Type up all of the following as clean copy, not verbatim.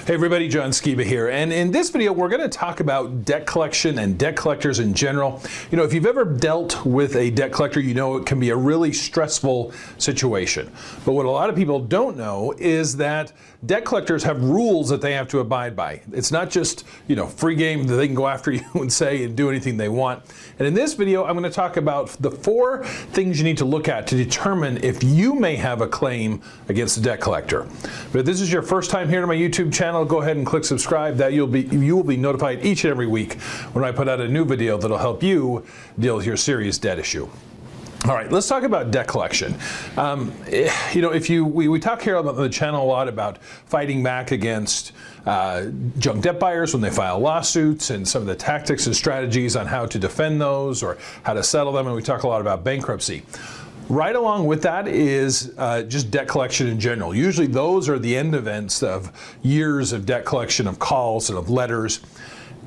Hey everybody, John Skiba here, and in this video we're going to talk about debt collection and debt collectors in general. You know, if you've ever dealt with a debt collector, you know it can be a really stressful situation. But what a lot of people don't know is that debt collectors have rules that they have to abide by. It's not just, you know, free game that they can go after you and say and do anything they want. And in this video I'm going to talk about the 4 things you need to look at to determine if you may have a claim against a debt collector. But if this is your first time here to my YouTube channel, go ahead and click subscribe. That you will be notified each and every week when I put out a new video that'll help you deal with your serious debt issue. All right, let's talk about debt collection. You know, we talk here on the channel a lot about fighting back against junk debt buyers when they file lawsuits and some of the tactics and strategies on how to defend those or how to settle them, and we talk a lot about bankruptcy. Right along with that is just debt collection in general. Usually those are the end events of years of debt collection, of calls and of letters.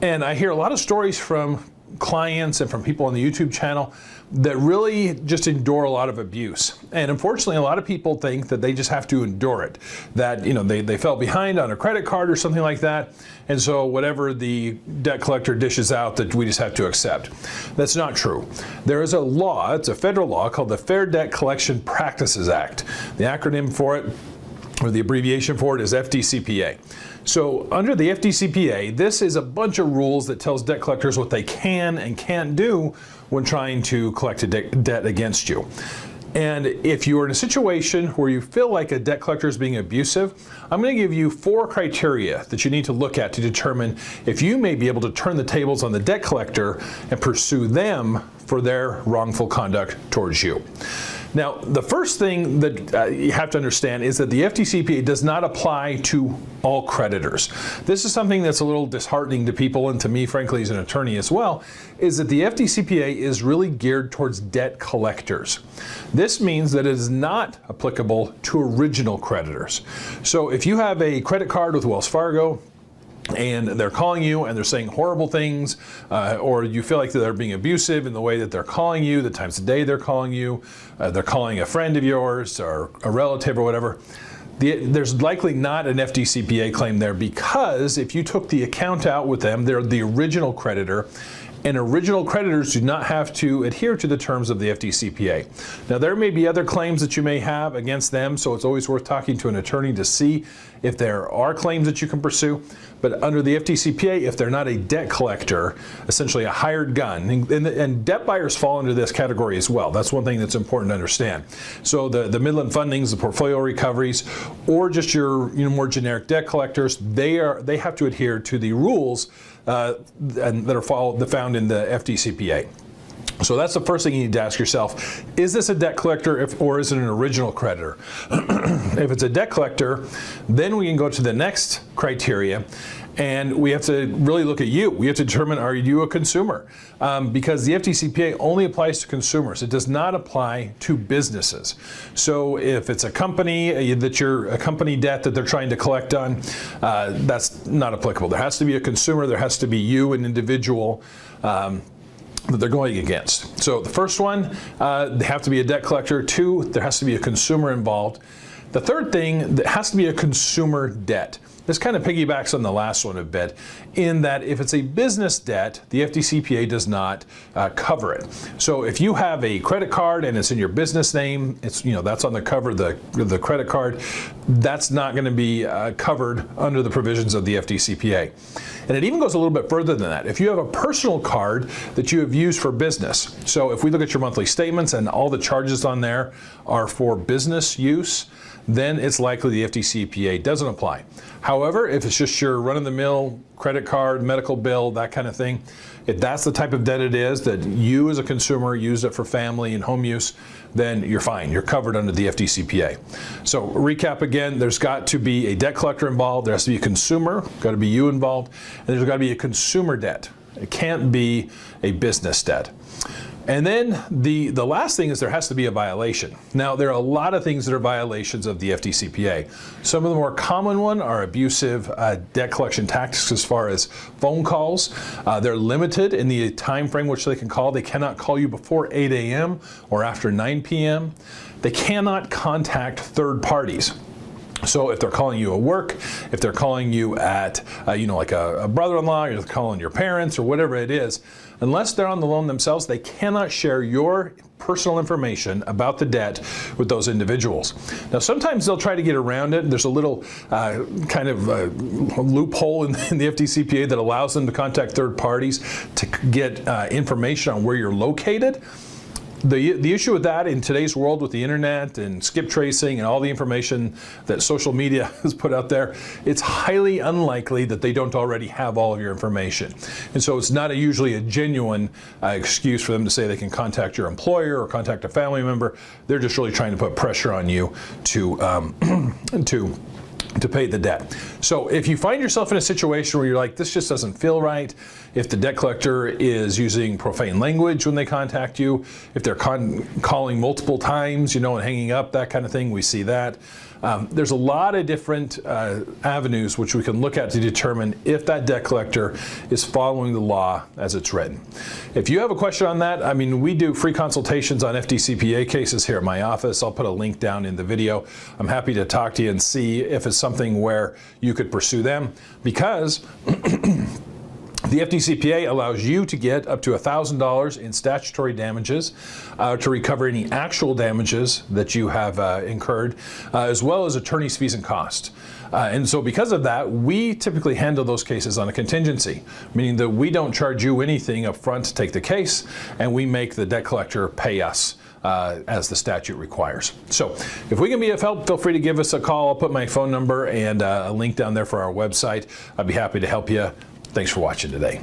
And I hear a lot of stories from clients and from people on the YouTube channel that really just endure a lot of abuse. And unfortunately, a lot of people think that they just have to endure it. That, you know, they fell behind on a credit card or something like that. And so whatever the debt collector dishes out, that we just have to accept. That's not true. There is a law, it's a federal law called the Fair Debt Collection Practices Act. The acronym for it, or the abbreviation for it, is FDCPA. So under the FDCPA, this is a bunch of rules that tells debt collectors what they can and can't do when trying to collect a debt against you. And if you are in a situation where you feel like a debt collector is being abusive, I'm going to give you 4 criteria that you need to look at to determine if you may be able to turn the tables on the debt collector and pursue them for their wrongful conduct towards you. Now, the first thing that you have to understand is that the FDCPA does not apply to all creditors. This is something that's a little disheartening to people, and to me, frankly, as an attorney as well, is that the FDCPA is really geared towards debt collectors. This means that it is not applicable to original creditors. So if you have a credit card with Wells Fargo, and they're calling you and they're saying horrible things, or you feel like they're being abusive in the way that they're calling you, the times of day they're calling you, they're calling a friend of yours or a relative or whatever, there's likely not an FDCPA claim there, because if you took the account out with them, they're the original creditor, and original creditors do not have to adhere to the terms of the FDCPA. Now, there may be other claims that you may have against them, so it's always worth talking to an attorney to see if there are claims that you can pursue. But under the FDCPA, if they're not a debt collector, essentially a hired gun, and debt buyers fall into this category as well. That's one thing that's important to understand. So the Midland Fundings, the portfolio recoveries, or just your more generic debt collectors, they have to adhere to the rules and that are found in the FDCPA. So that's the first thing you need to ask yourself. Is this a debt collector or is it an original creditor? If it's a debt collector, then we can go to the next criteria, and we have to really look at you. We have to determine, are you a consumer? Because the FDCPA only applies to consumers. It does not apply to businesses. So if it's a company, a company debt that they're trying to collect on, that's not applicable. There has to be a consumer, there has to be you, an individual, that they're going against. So the first one, they have to be a debt collector. 2, there has to be a consumer involved. The third thing, there has to be a consumer debt. This kind of piggybacks on the last one a bit, in that if it's a business debt, the FDCPA does not cover it. So if you have a credit card and it's in your business name, it's, you know, that's on the cover of the credit card, that's not going to be covered under the provisions of the FDCPA. And it even goes a little bit further than that. If you have a personal card that you have used for business, so if we look at your monthly statements and all the charges on there are for business use, then it's likely the FDCPA doesn't apply. However, if it's just your run-of-the-mill credit card, medical bill, that kind of thing, if that's the type of debt it is, that you as a consumer use it for family and home use, then you're fine. You're covered under the FDCPA. So recap again, there's got to be a debt collector involved, there has to be a consumer, got to be you involved, and there's got to be a consumer debt. It can't be a business debt. And then the last thing is there has to be a violation. Now, there are a lot of things that are violations of the FDCPA. Some of the more common ones are abusive debt collection tactics as far as phone calls. They're limited in the time frame which they can call. They cannot call you before 8 a.m. or after 9 p.m. They cannot contact third parties. So if they're calling you at work, if they're calling you at, like a brother-in-law, or they're calling your parents or whatever it is, unless they're on the loan themselves, they cannot share your personal information about the debt with those individuals. Now, sometimes they'll try to get around it. There's a little loophole in the FDCPA that allows them to contact third parties to get information on where you're located. The issue with that in today's world with the internet and skip tracing and all the information that social media has put out there, it's highly unlikely that they don't already have all of your information. And so it's not usually a genuine excuse for them to say they can contact your employer or contact a family member. They're just really trying to put pressure on you to pay the debt. So if you find yourself in a situation where you're like, this just doesn't feel right, if the debt collector is using profane language when they contact you, if they're calling multiple times, and hanging up, that kind of thing, we see that. There's a lot of different avenues which we can look at to determine if that debt collector is following the law as it's written. If you have a question on that, we do free consultations on FDCPA cases here at my office. I'll put a link down in the video. I'm happy to talk to you and see if it's something where you could pursue them, because the FDCPA allows you to get up to $1,000 in statutory damages to recover any actual damages that you have incurred, as well as attorney's fees and costs. And so because of that, we typically handle those cases on a contingency, meaning that we don't charge you anything up front to take the case, and we make the debt collector pay us as the statute requires. So if we can be of help, feel free to give us a call. I'll put my phone number and a link down there for our website. I'd be happy to help you. Thanks for watching today.